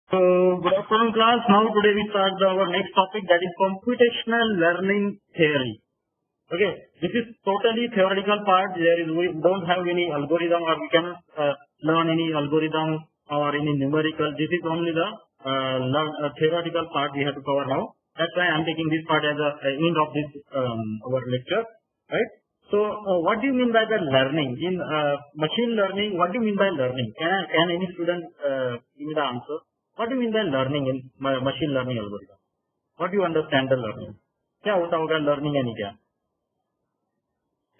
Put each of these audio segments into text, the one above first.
So, good afternoon class. Now today we start our next topic, that is computational learning theory. Okay, this is totally theoretical part. We don't have any algorithm, or we cannot learn any algorithm or any numerical. This is only the theoretical part we have to cover now. That's why I'm taking this part as a end of this our lecture, right? So, what do you mean by the learning in machine learning? What do you mean by learning? Can any student give me the answer? What do you mean by learning in machine learning algorithm? What do you understand the learning? क्या होता होगा learning यानी क्या?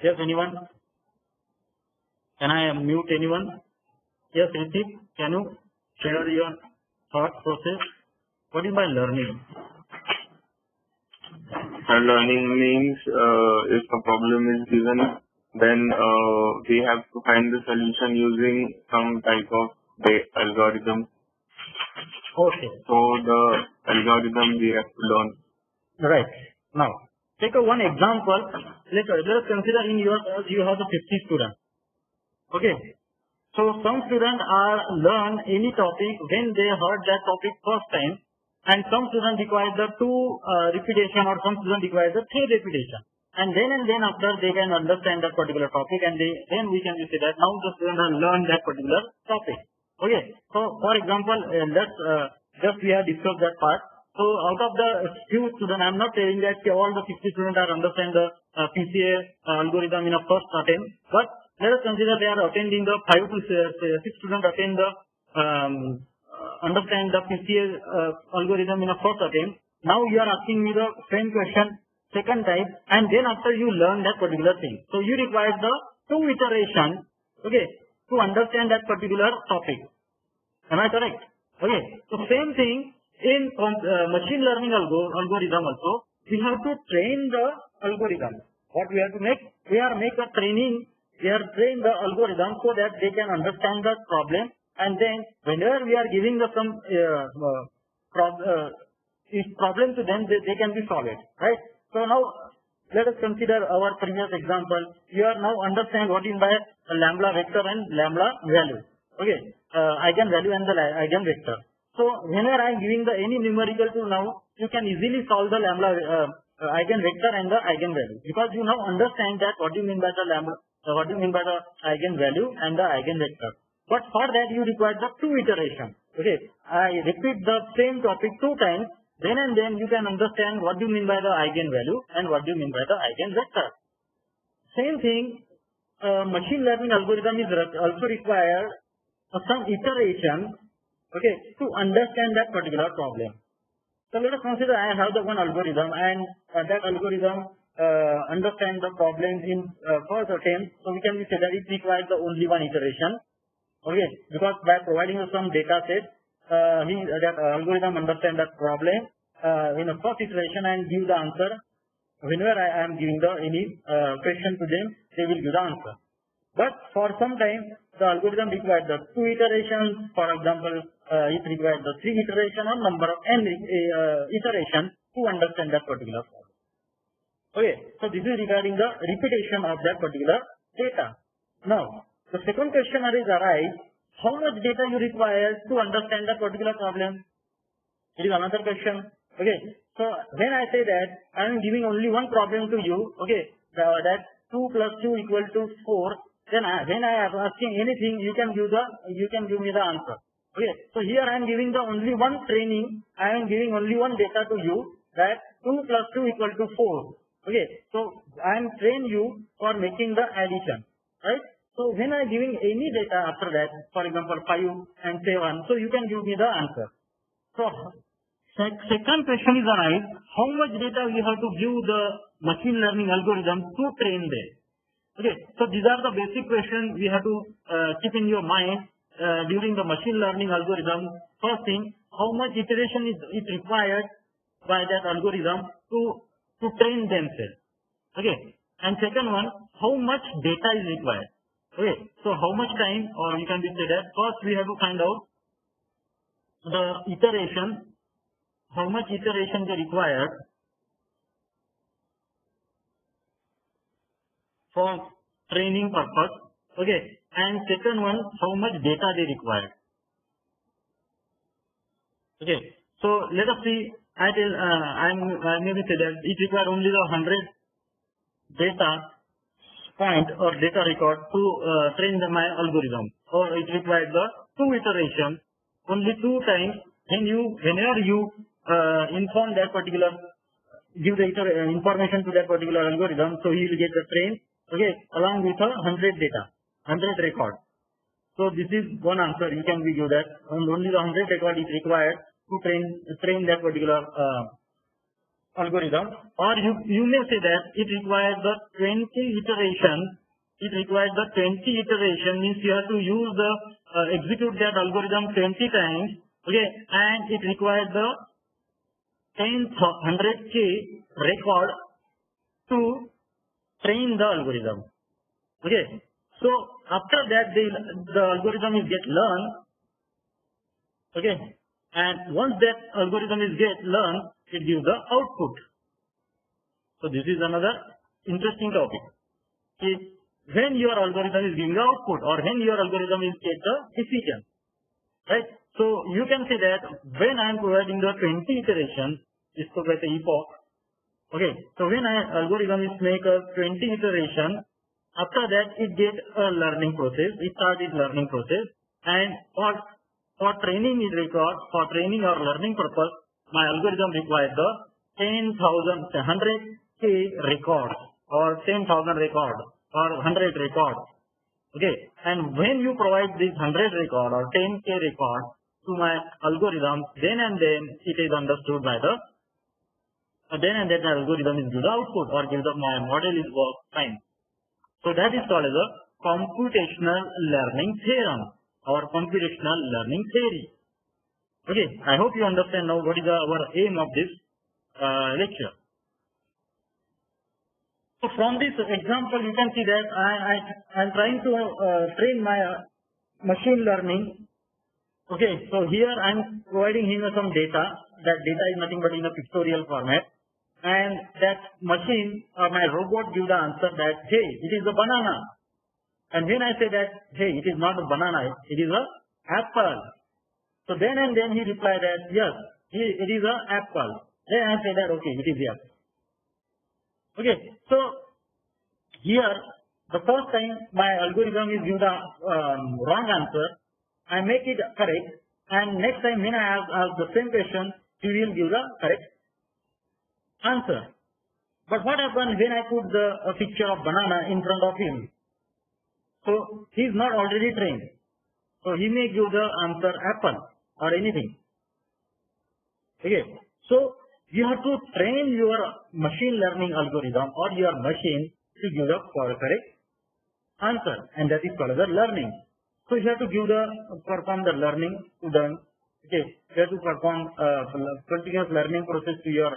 Yes, anyone? Can I mute anyone? Yes, Ritik, can you share your thought process? What do you mean by learning? Learning means if a problem is given, then we have to find the solution using some type of algorithm. Okay. So the algorithm we have to learn. Right. Now, take one example. Let us consider in your class you have the 50 students. Okay. So some students are learn any topic when they heard that topic first time, and some students require the two repetition, or some students require the three repetition. And then after they can understand that particular topic, and then we can say that now the student has learned that particular topic. Okay. So for example, let's just we have discussed that part. So out of the few students, I am not saying that all the 60 students are understand the PCA algorithm in a first attempt, but let us consider they are attending the 5 to 6 students attend the understand the PCA algorithm in a first attempt. Now you are asking me the same question second time, and then after you learn that particular thing. So you require the 2 iteration, okay, to understand that particular topic. Am I correct? Okay. So same thing in machine learning algorithm also. We have to train the algorithm. What we have to make? We are make a training. We are train the algorithm so that they can understand the problem, and then whenever we are giving the some problem to them, they can be solved, right? So now let us consider our previous example. You are now understand what in by lambda vector and lambda value. Okay, eigenvalue and the eigenvector. So whenever I am giving the any numerical tool now, you can easily solve the lambda eigenvector and the eigenvalue, because you now understand that what do you mean by the lambda, what do you mean by the eigenvalue and the eigenvector. But for that you require the 2 iteration. Okay, I repeat the same topic 2 times. Then and then you can understand what do you mean by the eigenvalue and what do you mean by the eigenvector. Same thing, machine learning algorithm is also required some iteration, okay, to understand that particular problem. So let us consider I have the one algorithm, and that algorithm understand the problem in first attempt. So we can say that it requires the only one iteration, okay, because by providing some data set, that algorithm understand that problem in a first iteration and give the answer. Whenever I am giving the any question to them, they will give the answer. But for some time, the algorithm requires the 2 iterations. For example, it requires the 3 iteration or number of n iterations to understand that particular problem. Okay, so this is regarding the repetition of that particular data. Now, the second question arises, how much data you require to understand that particular problem? It is another question. Okay, so when I say that I am giving only one problem to you, okay, that 2 plus 2 equal to 4, then when I am asking anything, you can give me the answer. Okay, so here I am giving the only one training, I am giving only one data to you, that 2 plus 2 equal to 4. Okay, so I am train you for making the addition, right? So when I am giving any data after that, for example 5 and 7, so you can give me the answer. So second question is arise, how much data we have to give the machine learning algorithm to train them? Okay, so these are the basic questions we have to keep in your mind during the machine learning algorithm. First thing, how much iteration is it required by that algorithm to train themselves? Okay, and second one, how much data is required? Okay, so how much time, or you can say that first we have to find out the iteration, how much iteration they required for training purpose. Okay, and second one, how much data they require. Okay, so let us see. I maybe say that it requires only the 100 data point or data record to train my algorithm, or it requires the 2 iterations, only 2 times. Whenever you inform that particular, give the information to that particular algorithm, so he will get the train, okay, along with a 100 data, 100 record. So this is one answer. You can give that, and only the 100 record is required to train that particular algorithm. Or you may say that it requires the 20 iteration. It requires the 20 iteration, means you have to use the execute that algorithm 20 times, okay, and it requires the 100k record to train the algorithm. Okay, so after that the algorithm is get learned. Okay, and once that algorithm is get learned, it gives the output. So this is another interesting topic. See, when your algorithm is giving the output, or when your algorithm is get the decision, right? So you can say that when I am providing the 20 iterations, इसको कहते हैं epoch. Okay, so when algorithm is make a 20 iteration, after that it get a learning process. It starts its learning process, and for training it record, for training or learning purpose, my algorithm requires the 100k records, or 10,000 records, or 100 records. Okay, and when you provide this 100 record or 10k record to my algorithm, then and then it is understood by the then and then the algorithm is give the output, or give the my model is work fine. So that is called as a computational learning theorem or computational learning theory. Okay, I hope you understand now what is our aim of this lecture. So from this example, you can see that I am trying to train my machine learning. Okay, so here I am providing him some data. That data is nothing but in a pictorial format, and that machine or my robot give the answer that, hey, it is a banana. And when I say that, hey, it is not a banana, it is a apple. So then and then he replied that, yes, it is a apple. Then I say that, okay, it is yes. Okay, so here the first time my algorithm is give the wrong answer, I make it correct, and next time when I ask the same question, he will give the correct answer. But what happens when I put a picture of banana in front of him? So he is not already trained. So he may give the answer apple or anything. Okay. So you have to train your machine learning algorithm or your machine to give the correct answer, and that is called the learning. So you have to perform the learning to them. Okay, you have to perform continuous learning process to your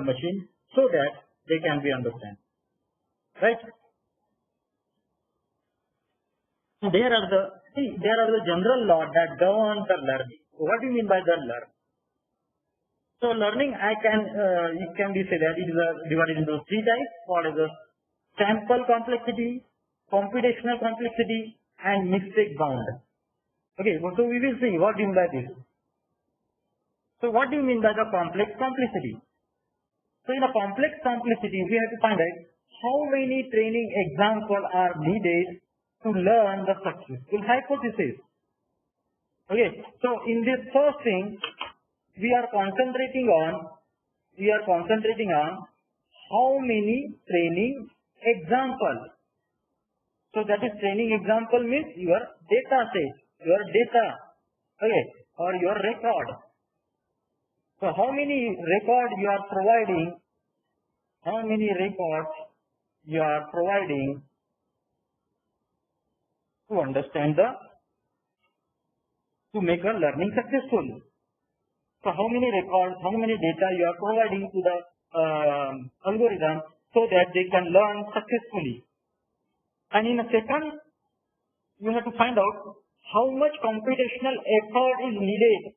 machine, so that they can be understand. Right? There are the general law that govern the learning. What do you mean by the learning? So learning, it can be said that it is divided into 3 types. What is the sample complexity, computational complexity, and mistake bound. Okay, so we will see what do you mean by this. So what do you mean by the complex complexity? So in a complex complexity, we have to find out how many training examples are needed to learn the successful hypothesis. Okay, so in this first thing, we are concentrating on how many training examples. So that is training example means your data set, your data, okay, or your record. So how many records you are providing? How many records you are providing to understand to make a learning successful? So how many records, how many data you are providing to the algorithm so that they can learn successfully? And in a second, you have to find out how much computational effort is needed.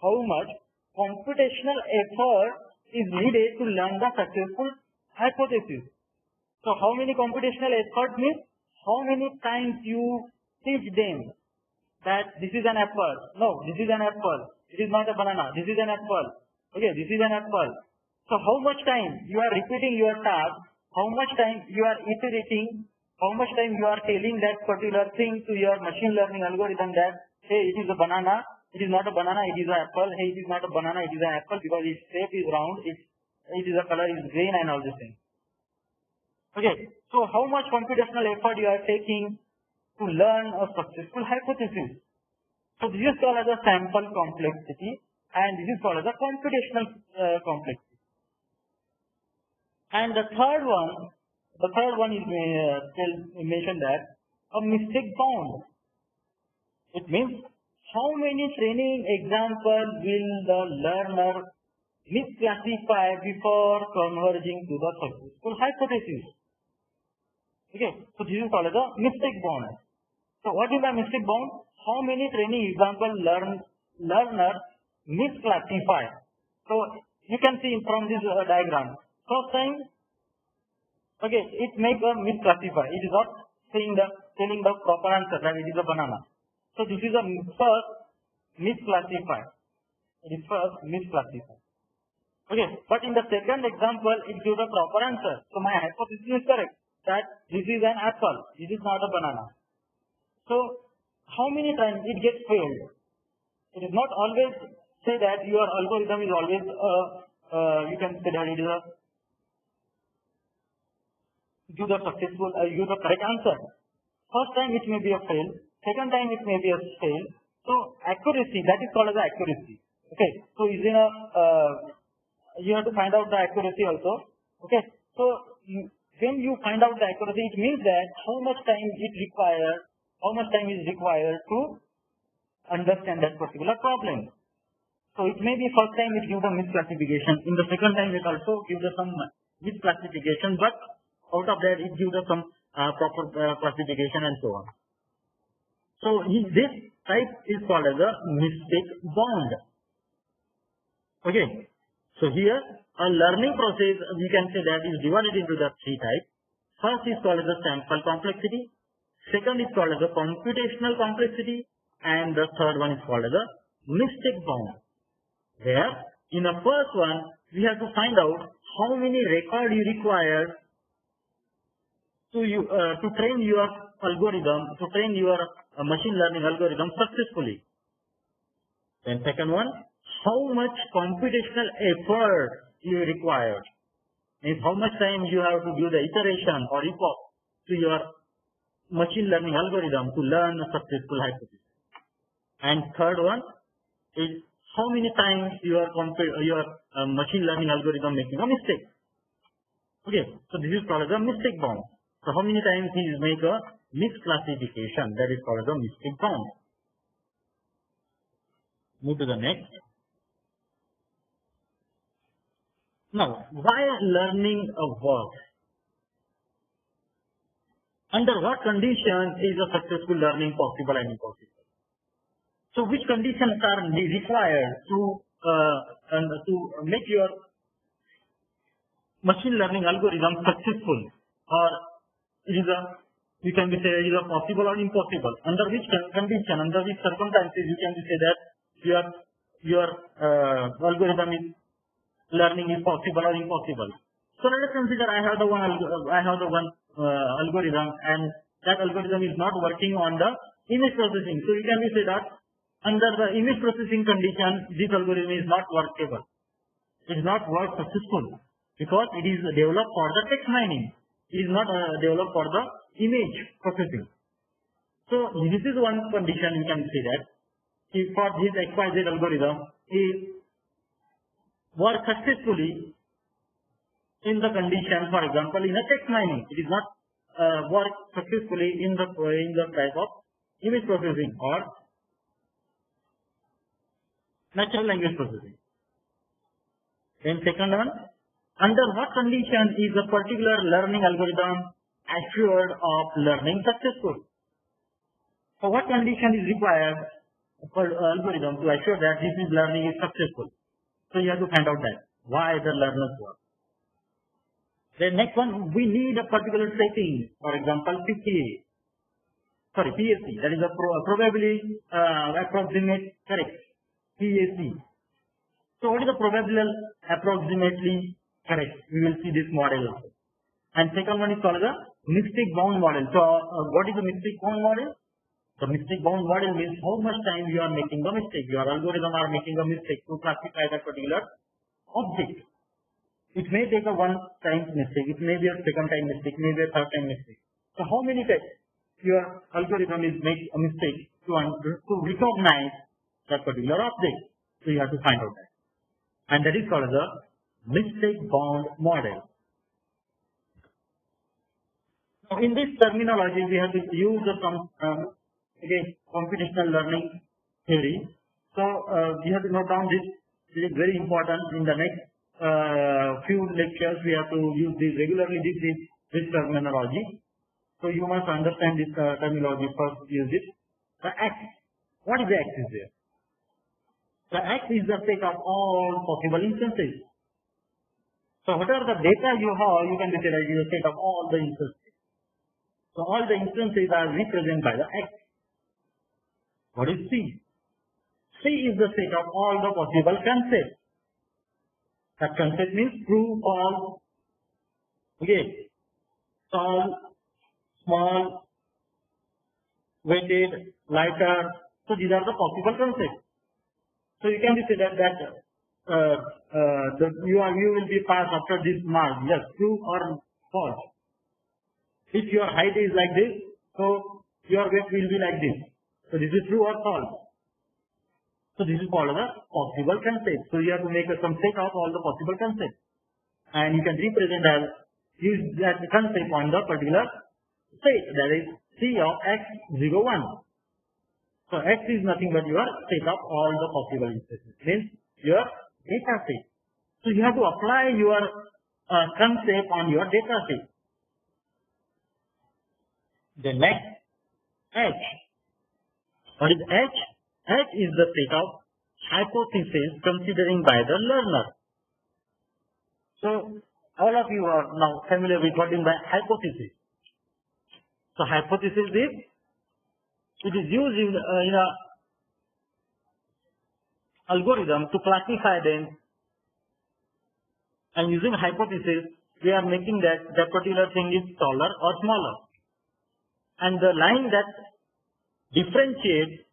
How much computational effort is needed to learn the successful hypothesis. So how many computational effort means how many times you teach them. that this is an apple. No, this is an apple. It is not a banana. This is an apple. Okay, this is an apple. So how much time you are repeating your task, how much time you are iterating, how much time you are telling that particular thing to your machine learning algorithm that, hey, it is a banana, it is not a banana, it is an apple, hey, it is not a banana, it is an apple because its shape is round, it is a color is green and all these things. Okay, so how much computational effort you are taking to learn a successful hypothesis. So this is called as a sample complexity and this is called as a computational complexity. And the third one is mentioned that a mistake bound. It means how many training examples will the learner misclassify before converging to the successful hypothesis. Okay, so this is called as a mistake bound. So what is a mistake bound? How many training examples learner misclassify. So you can see from this diagram. First time, okay, it makes a misclassify. It is not telling the proper answer that it is a banana. So this is a first misclassify. It is first misclassify. Okay, but in the second example, it gives a proper answer. So my hypothesis is correct that this is an apple. This is not a banana. So how many times it gets failed? It is not always say that your algorithm is always you can say that it is a give the correct answer. First time it may be a fail. Second time it may be a fail. So accuracy, that is called as accuracy. Okay. So is in a you have to find out the accuracy also. Okay. So when you find out the accuracy, it means that how much time is required to understand that particular problem. So it may be first time it gives a misclassification. In the second time it also gives us some misclassification, but out of that it gives us some proper classification and so on. So this type is called as a mistake bound. Okay. So here a learning process we can say that is divided into the three types. First is called as a sample complexity. Second is called as a computational complexity. And the third one is called as a mistake bound. Where in the first one we have to find out how many records you require to train your algorithm, to train your machine learning algorithm successfully. Then second one, how much computational effort you require. Means how much time you have to do the iteration or epoch to your machine learning algorithm to learn a successful hypothesis. And third one is how many times your machine learning algorithm making a mistake. Okay, so this is called as a mistake bound. So how many times he make a misclassification, that is called as a mistake bound. Move to the next. Now, why learning a work? Under what condition is a successful learning possible and impossible? So which conditions are required to make your machine learning algorithm successful, or you can say it is a possible or impossible? Under which condition, under which circumstances you can say that your algorithm is learning is possible or impossible? So let us consider I have the one algorithm, and that algorithm is not working on the image processing. So you can say that under the image processing condition, this algorithm is not workable. It is not work successful because it is developed for the text mining. It is not developed for the image processing. So this is one condition you can say that if for this XYZ algorithm is work successfully in the condition, for example, in a text mining, it is not work successfully in the type of image processing or natural language processing. Then second one, under what condition is a particular learning algorithm assured of learning successful? So what condition is required for algorithm to assure that this learning is successful? So you have to find out that why the learners work. The next one, we need a particular setting, for example, PKA. sorry, PAC, that is a probably approximate correct, PAC. So what is the probability approximately correct? We will see this model also. And second one is called the mistake bound model. So what is the mistake bound model? The mistake bound model means how much time you are making a mistake. Your algorithm are making a mistake to classify that particular object. It may take a one time mistake, it may be a second time mistake, maybe a third time mistake. So how many times your algorithm is make a mistake to recognize that particular object? So you have to find out that. And that is called the mistake bound model. Now in this terminology we have to use some computational learning theory. So we have to note down this. This is very important. In the next few lectures we have to use this regularly, this terminology. So you must understand this terminology first. Use it. The X. What is the X is there? The X is the set of all possible instances. So whatever the data you have, you can say that it is a set of all the instances. So all the instances are represented by the X. What is C? C is the set of all the possible concepts. That concept means true, false, okay, tall, small, weighted, lighter. So these are the possible concepts. So you can say that you will be passed after this mark, yes, true or false. If your height is like this, so your weight will be like this. So this is true or false. So this is called a possible concept. So you have to make some set of all the possible concepts. And you can represent as, use that concept on the particular state, that is C of x01. So X is nothing but your set of all the possible instances, means your data set. So you have to apply your concept on your data set. The next, H. What is H? H is the set of hypotheses considering by the learner. So all of you are now familiar with what is by hypothesis. So hypothesis is, it is used in a algorithm to classify them, and using hypothesis we are making that particular thing is taller or smaller, and the line that differentiates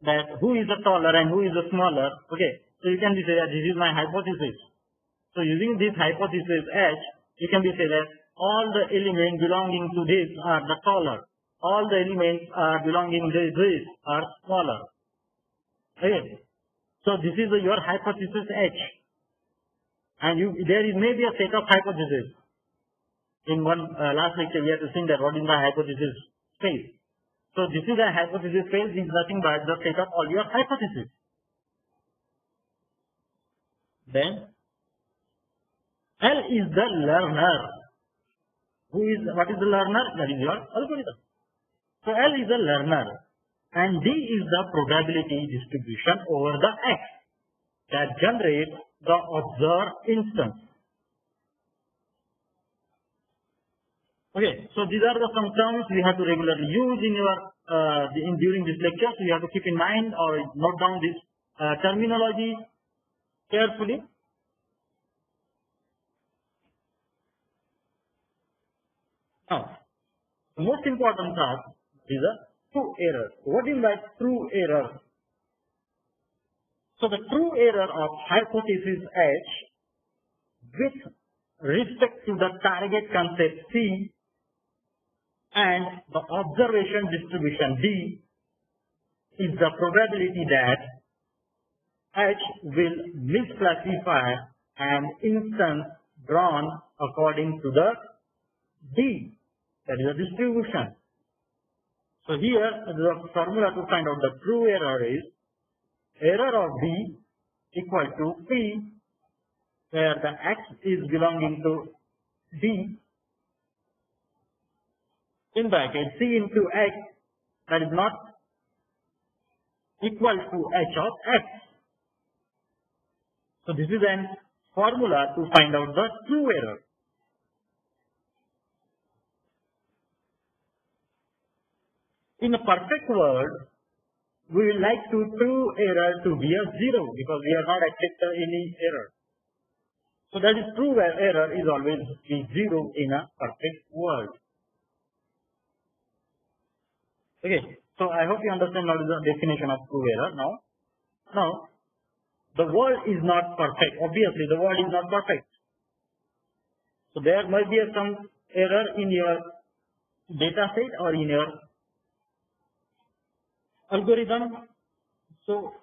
that who is the taller and who is the smaller, okay, so you can say that this is my hypothesis. So using this hypothesis H, you can say that all the elements belonging to this are the taller, all the elements belonging to this are smaller. Okay. So this is your hypothesis H. And there is maybe a set of hypotheses. In one last lecture we have to see that what is my hypothesis space. So this is a hypothesis space, is nothing but the set of all your hypotheses. Then L is the learner. What is the learner? That is your algorithm. So L is the learner, and D is the probability distribution over the X that generates the observed instance. Okay, so these are the some terms we have to regularly use in your during this lecture. So you have to keep in mind or note down this terminology carefully. Now, the most important task is a true error. What is by true error? So the true error of hypothesis H with respect to the target concept C and the observation distribution D is the probability that H will misclassify an instance drawn according to the D, that is the distribution. So here the formula to find out the true error is error of D equal to P, where the X is belonging to D, in bracket C into X, that is not equal to H of X. So this is an formula to find out the true error. In a perfect world, we will like to true error to be a 0 because we are not accepting any error. So that is true error is always be 0 in a perfect world. Okay, so I hope you understand now the definition of true error. Now, the world is not perfect. Obviously, the world is not perfect. So there might be some error in your data set or in your algorithm. So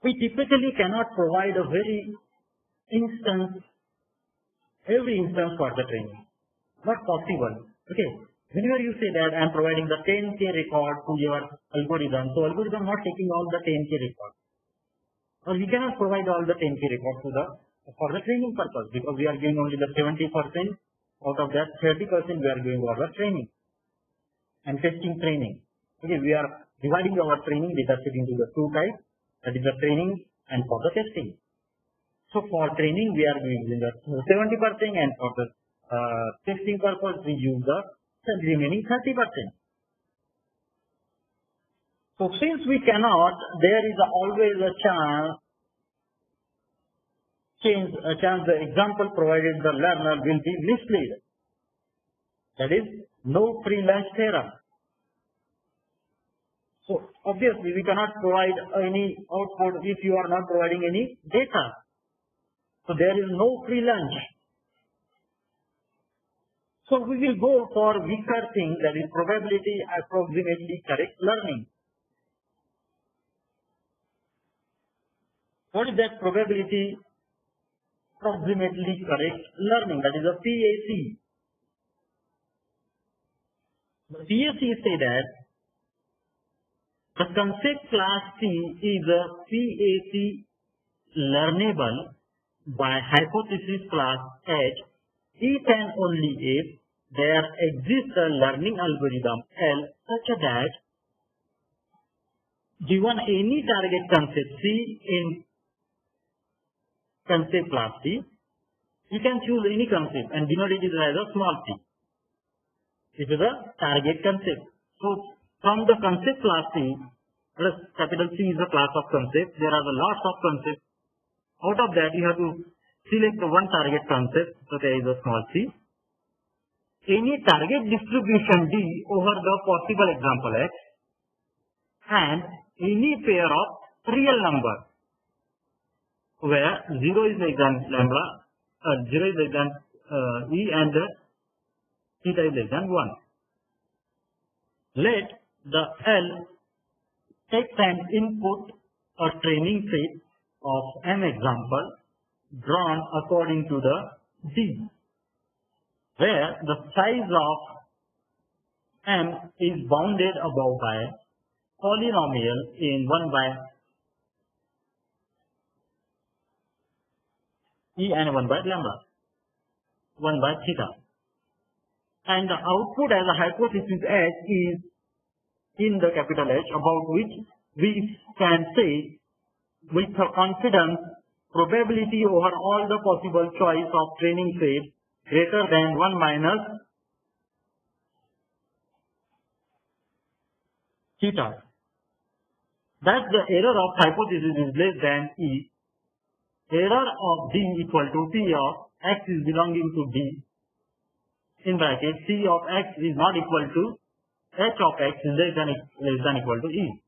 we typically cannot provide a every instance for the training. Not possible. Okay. Whenever you say that I am providing the 10K record to your algorithm, so algorithm not taking all the 10K records. Or we cannot provide all the 10K records for the training purpose because we are giving only the 70%. Out of that 30% we are giving for the training and testing training. Okay, we are dividing our training data set into the two types, that is the training and for the testing. So for training we are using the 70% and for the testing purpose we use the remaining 30%. So since we cannot, there is always a chance the example provided the learner will be misled. That is no free lunch theorem. So obviously we cannot provide any output if you are not providing any data. So there is no free lunch. So we will go for weaker thing, that is probability approximately correct learning. What is that probability approximately correct learning? That is a PAC. The PAC say that the concept class C is a PAC learnable by hypothesis class H if and only if there exists a learning algorithm L such that given any target concept C in concept class C, you can choose any concept and denote it as a small c. It is a target concept. So from the concept class C, capital C is a class of concept. There are lots of concepts. Out of that, you have to select one target concept. So there is a small c. Any target distribution D over the possible example X and any pair of real numbers where 0 is less than lambda, 0 is less than E and theta is less than 1. Let the L take an input a training set of M example drawn according to the D, where the size of M is bounded above by polynomial in 1 by E and 1 by lambda, 1 by theta. And the output as a hypothesis H is in the capital H, about which we can say with a confidence probability over all the possible choice of training set greater than 1 minus theta. That the error of hypothesis is less than E. Error of D equal to P of X is belonging to D. In bracket, C of X is not equal to H of X is less than equal to E.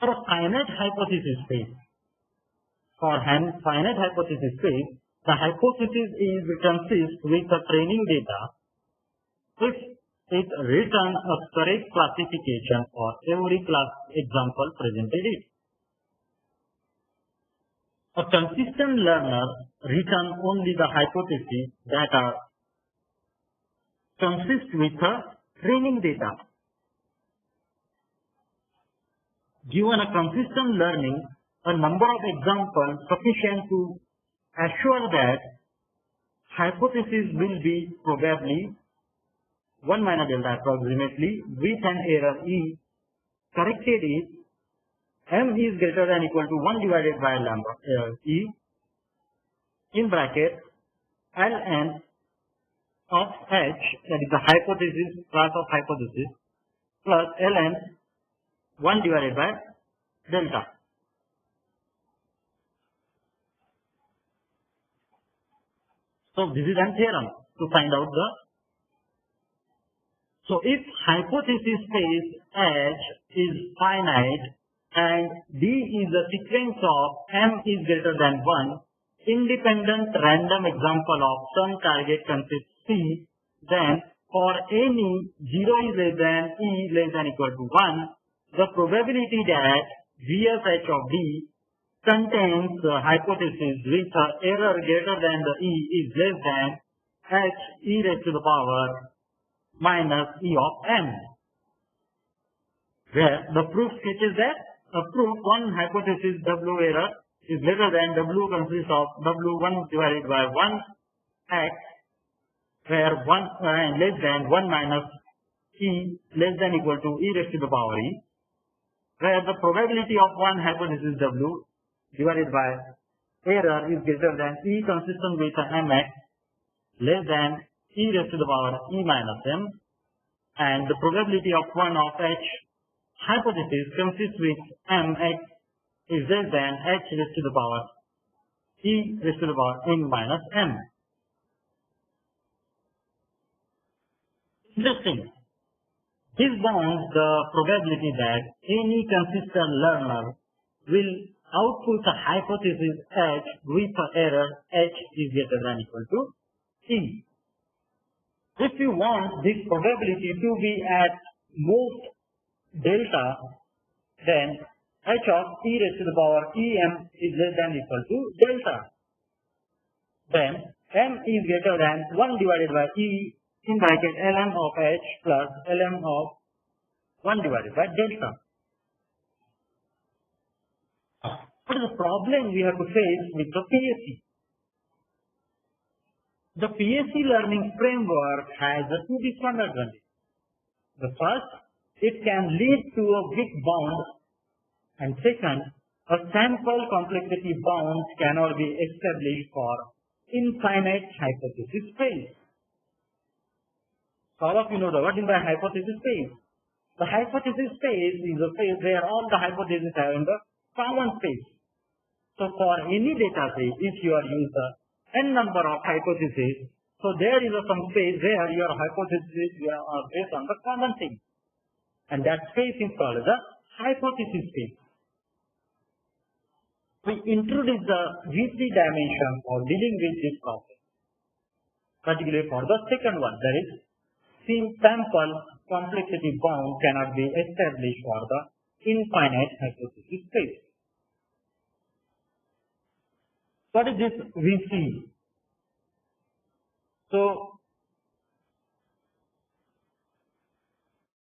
For a finite hypothesis space, the hypothesis is consists with the training data if it returns a correct classification for every class example presented it. A consistent learner returns only the hypotheses that are consist with the training data. Given a consistent learning, a number of examples sufficient to assure that hypothesis will be probably 1 minus delta approximately with an error E corrected is M is greater than equal to 1 divided by lambda E in bracket ln of H, that is the hypothesis, class of hypothesis, plus ln 1 divided by delta. So this is a theorem to find out the. So if hypothesis space H is finite and D is a sequence of M is greater than 1, independent random example of some target consists C, then for any 0 is less than E less than equal to 1, the probability that VFH of D contains the hypothesis with error greater than the E is less than H e raised to the power minus E of M, where the proof sketches that the proof one hypothesis W error is greater than W consists of W1 divided by 1 X, where 1 less than 1 minus E less than equal to E raised to the power E, where the probability of one hypothesis W divided by error is greater than E consistent with Mx less than E raised to the power E minus M, and the probability of one of H hypothesis consists with Mx is less than H raised to the power E raised to the power N minus M. Interesting. This bounds the probability that any consistent learner will output a hypothesis H with an error H is greater than equal to E. If you want this probability to be at most delta, then H of E raised to the power Em is less than equal to delta. Then M is greater than 1 divided by E in bracket ln of H plus ln of 1 divided by delta. What is the problem we have to face with the PSE? The PSE learning framework has two disadvantages. The first, it can lead to a weak bound, and second, a sample complexity bound cannot be established for infinite hypothesis space. All of you know what is the hypothesis space. The hypothesis space is a space where all the hypotheses are in the common space. So for any data set, if you are using n number of hypotheses, so there is some space where your hypotheses are based on the common thing. And that space is called the hypothesis space. We introduce the V3 dimension for dealing with this problem, particularly for the second one, that is, sample complexity bound cannot be established for the infinite hypothesis space. What is this VC? So